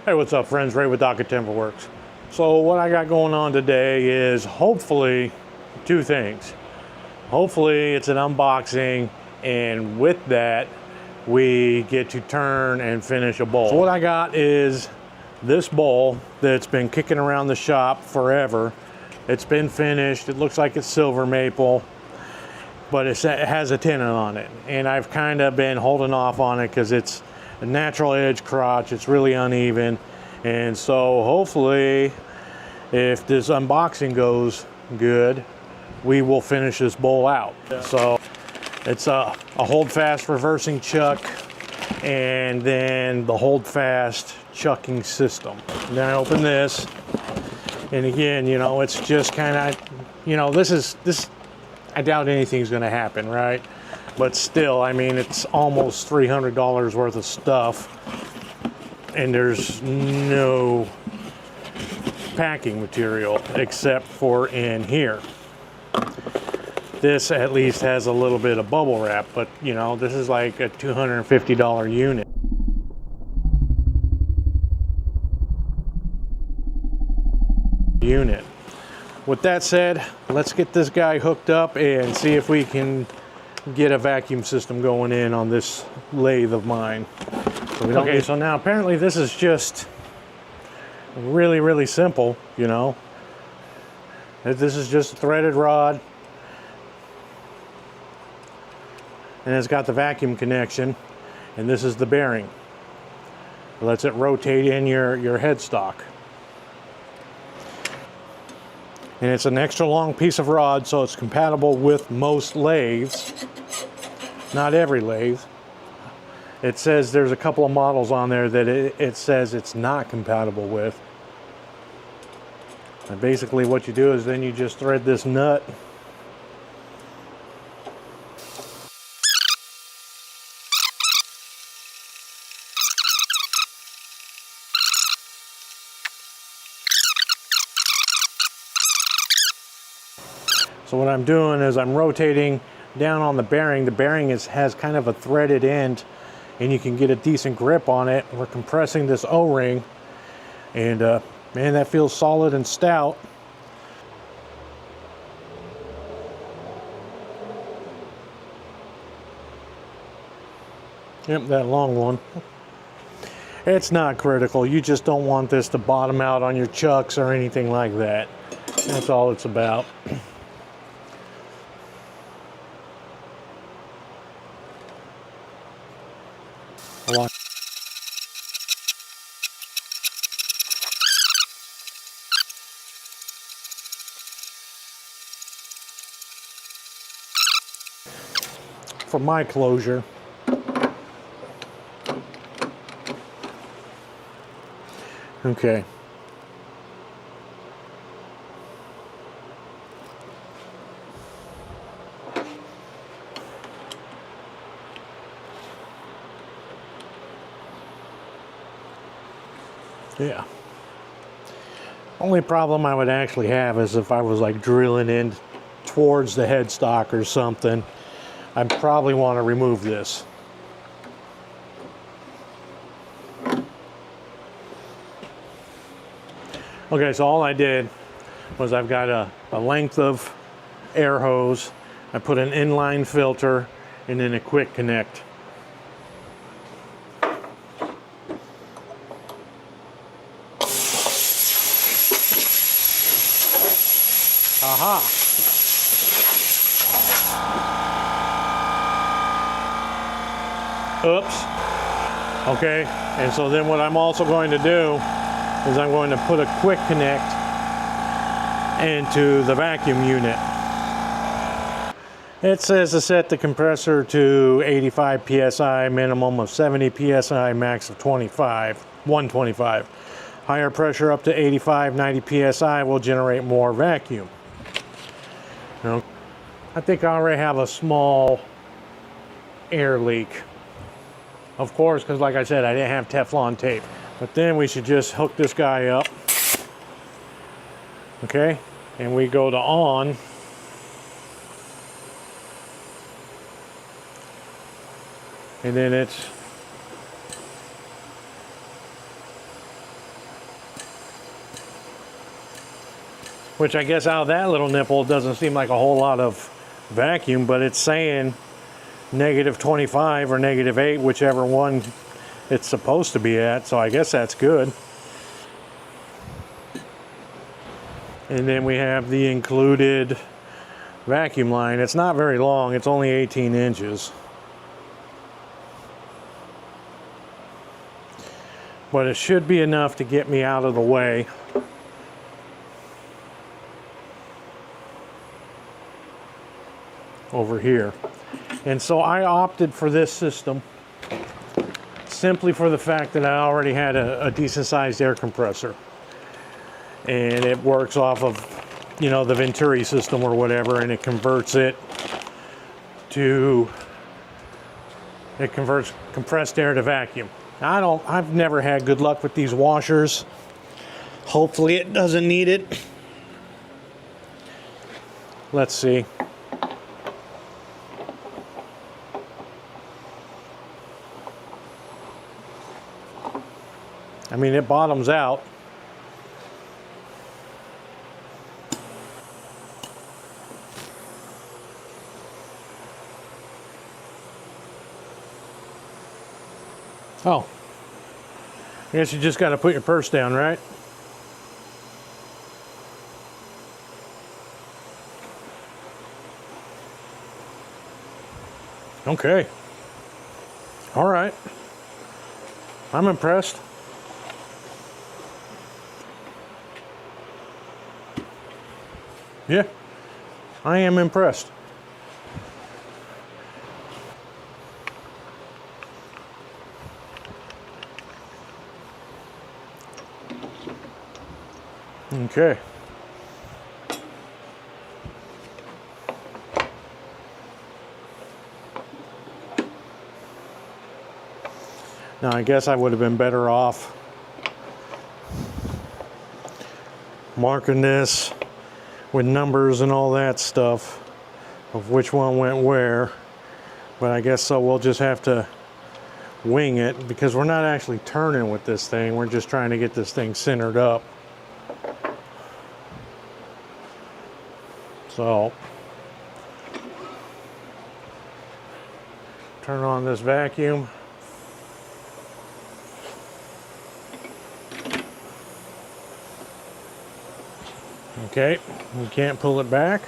Hey, what's up, friends? Ray with Docket Timber Works. So what I got going on today is hopefully two things. Hopefully it's an unboxing, and with that we get to turn and finish a bowl. So what I got is this bowl that's been kicking around the shop forever. It's been finished. It looks like it's silver maple, but it has a tenon on it, and I've kind of been holding off on it because it's a natural edge crotch. It's really uneven, and so hopefully if this unboxing goes good, we will finish this bowl out. So it's a Holdfast reversing chuck, and then the Holdfast chucking system. And then I open this, and again, you know, it's just kind of, you know, this I doubt anything's going to happen, right? But still, I mean, it's almost $300 worth of stuff, and there's no packing material except for in here. This at least has a little bit of bubble wrap, but you know, this is like a $250 unit. With that said, let's get this guy hooked up and see if we can get a vacuum system going in on this lathe of mine. Okay, so now apparently this is just really simple, you know. This is just a threaded rod, and it's got the vacuum connection, and this is the bearing. It lets it rotate in your headstock. And it's an extra long piece of rod, so it's compatible with most lathes. Not every lathe. It says there's a couple of models on there that it says it's not compatible with. And basically what you do is then you just thread this nut. So what I'm doing is I'm rotating down on the bearing. The bearing has kind of a threaded end, and you can get a decent grip on it. We're compressing this O-ring, and man, that feels solid and stout. Yep, that long one. It's not critical. You just don't want this to bottom out on your chucks or anything like that. That's all it's about. For my closure, okay. Yeah. Only problem I would actually have is if I was like drilling in towards the headstock or something. I'd probably want to remove this. Okay, so all I did was I've got a length of air hose. I put an inline filter and then a quick connect. Aha! Oops. Okay, and so then what I'm also going to do is I'm going to put a quick connect into the vacuum unit. It says to set the compressor to 85 psi, minimum of 70 psi, max of 125. Higher pressure up to 85, 90 psi will generate more vacuum. Now, I think I already have a small air leak. Of course, because like I said, I didn't have Teflon tape. But then we should just hook this guy up. Okay, and we go to on. And then it's which I guess out of that little nipple doesn't seem like a whole lot of vacuum, but it's saying -25 or -8, whichever one it's supposed to be at, so I guess that's good. And then we have the included vacuum line. It's not very long, it's only 18 inches. But it should be enough to get me out of the way. Over here. And so I opted for this system simply for the fact that I already had a decent sized air compressor. And it works off of, you know, the Venturi system or whatever, and it converts compressed air to vacuum. I've never had good luck with these washers. Hopefully it doesn't need it. Let's see. I mean, it bottoms out. Oh, I guess you just got to put your purse down, right? Okay. All right. I'm impressed. Yeah, I am impressed. Okay. Now I guess I would have been better off marking this with numbers and all that stuff of which one went where, but I guess so we'll just have to wing it because we're not actually turning with this thing, we're just trying to get this thing centered up. So turn on this vacuum. Okay, we can't pull it back.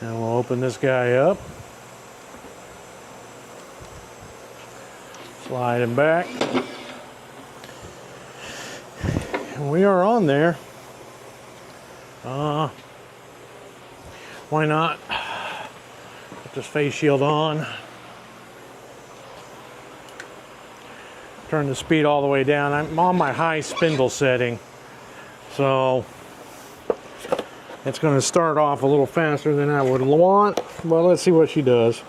And we'll open this guy up. Slide him back. And we are on there. Why not? Put this face shield on. Turn the speed all the way down. I'm on my high spindle setting, so it's going to start off a little faster than I would want, but let's see what she does.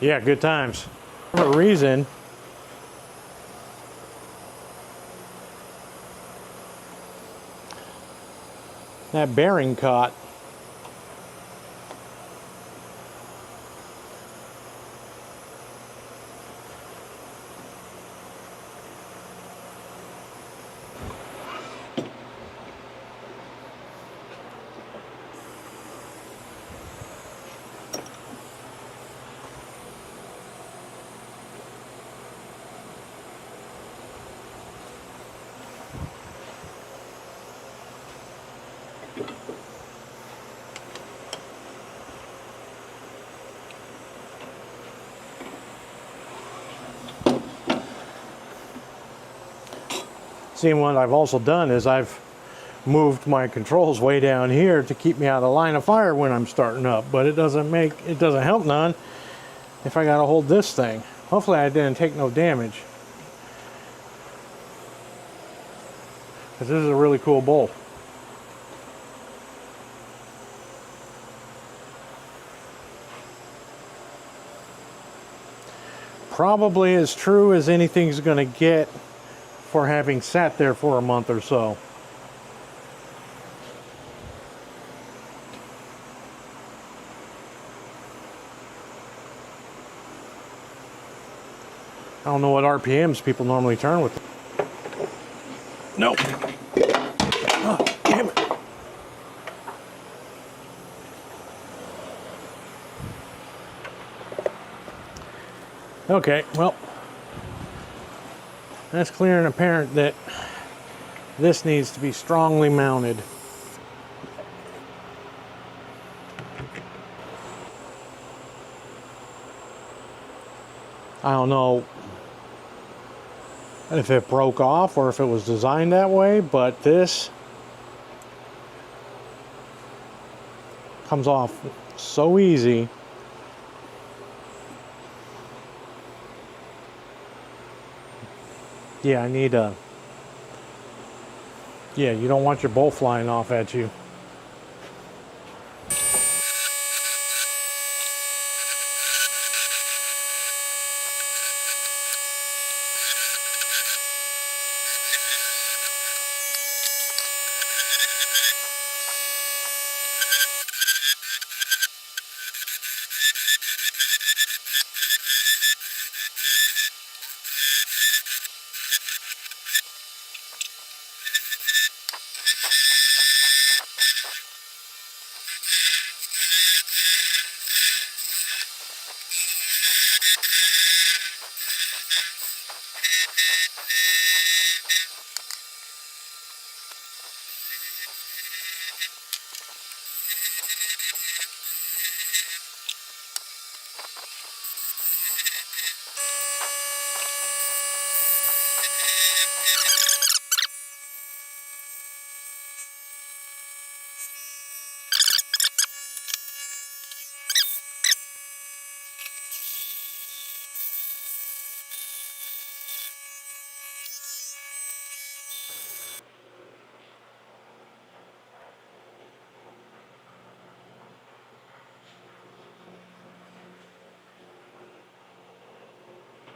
Yeah, good times. For a reason, that bearing caught. See, what I've also done is I've moved my controls way down here to keep me out of line of fire when I'm starting up, but it doesn't help none if I gotta hold this thing. Hopefully I didn't take no damage, because this is a really cool bolt. Probably as true as anything's gonna get for having sat there for a month or so. don't know what RPMs people normally turn with. Nope. Oh, damn it. Okay, well, that's clear and apparent that this needs to be strongly mounted. I don't know if it broke off or if it was designed that way, but this comes off so easy. Yeah, I need a... Yeah, you don't want your bolt flying off at you.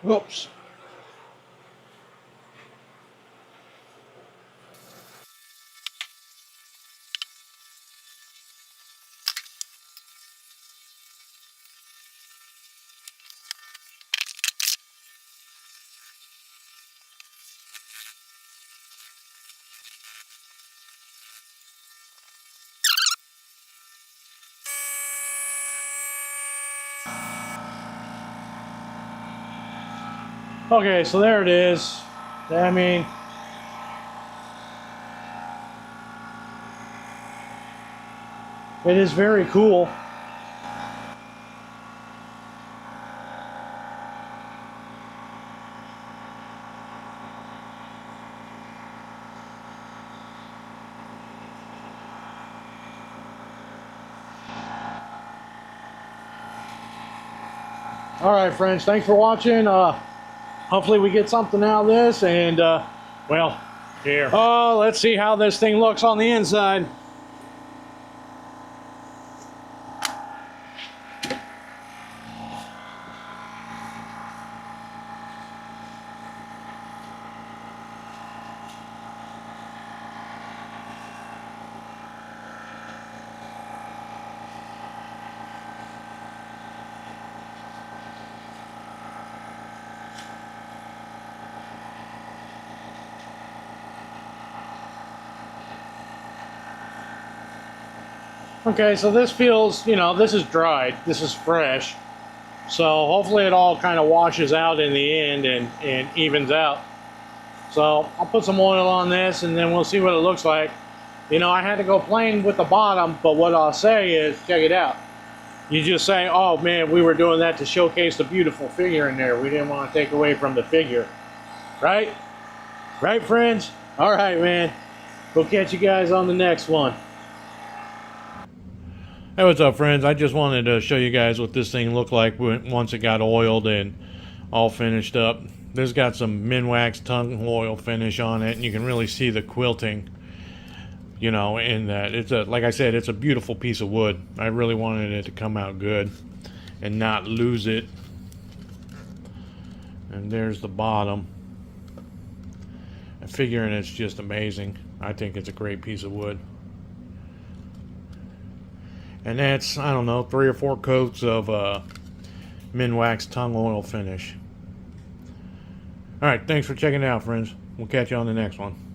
Whoops. Okay, so there it is. I mean, it is very cool. All right, friends, thanks for watching. Hopefully we get something out of this, and well, here. Oh, let's see how this thing looks on the inside. Okay, so this feels, you know, this is dried, this is fresh. So hopefully it all kind of washes out in the end and evens out. So I'll put some oil on this and then we'll see what it looks like. You know, I had to go plain with the bottom, but what I'll say is, check it out. You just say, oh man, we were doing that to showcase the beautiful figure in there. We didn't want to take away from the figure. Right? Right, friends? All right, man. We'll catch you guys on the next one. Hey, what's up, friends? I just wanted to show you guys what this thing looked like once it got oiled and all finished up. This got some Minwax tung oil finish on it, and you can really see the quilting, you know, in that. It's a, like I said, it's a beautiful piece of wood. I really wanted it to come out good and not lose it. And there's the bottom. Figuring it's just amazing. I think it's a great piece of wood. And that's, I don't know, 3 or 4 coats of Minwax tung oil finish. All right, thanks for checking it out, friends. We'll catch you on the next one.